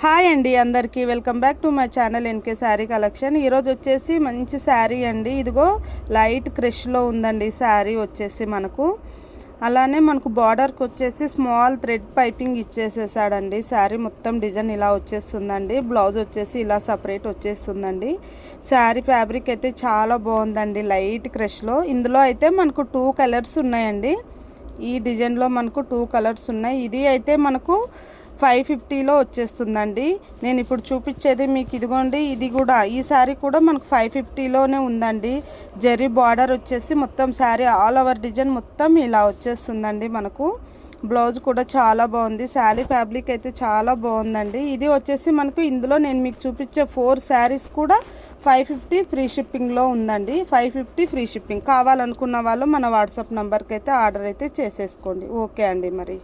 Hi అండి అందరికీ welcome back to my channel NK sari collection. ఈరోజు వచ్చేసి మంచి శారీ అండి. ఇదిగో లైట్ క్రష్లో ఉందండి శారీ వచ్చేసి మనకు. అలానే మనకు బార్డర్కి వచ్చేసి స్మాల్ థ్రెడ్ పైపింగ్ ఇచ్చేసేసాడండి. శారీ మొత్తం డిజైన్ ఇలా వచ్చేస్తుందండి. బ్లౌజ్ వచ్చేసి ఇలా సపరేట్ వచ్చేస్తుందండి. శారీ ఫ్యాబ్రిక్ అయితే చాలా బాగుందండి, లైట్ క్రష్లో. ఇందులో అయితే మనకు 2 కలర్స్ ఉన్నాయండి. ఈ డిజైన్లో మనకు 2 కలర్స్ ఉన్నాయి. ఇది అయితే మనకు 550లో వచ్చేస్తుందండి. నేను ఇప్పుడు చూపించేది మీకు ఇదిగోండి, ఇది కూడా ఈ శారీ కూడా మనకు 550లోనే ఉందండి. జరీ బార్డర్ వచ్చేసి మొత్తం శారీ ఆల్ ఓవర్ డిజైన్ మొత్తం ఇలా వచ్చేస్తుందండి. మనకు బ్లౌజ్ కూడా చాలా బాగుంది. శారీ ఫ్యాబ్రిక్ అయితే చాలా బాగుందండి. ఇది వచ్చేసి మనకు ఇందులో నేను మీకు చూపించే 4 శారీస్ కూడా 550 ఫ్రీ షిప్పింగ్లో ఉందండి. 550 ఫ్రీ షిప్పింగ్. కావాలనుకున్న వాళ్ళు మన వాట్సాప్ నెంబర్కి అయితే ఆర్డర్ అయితే చేసేసుకోండి. ఓకే అండి మరి.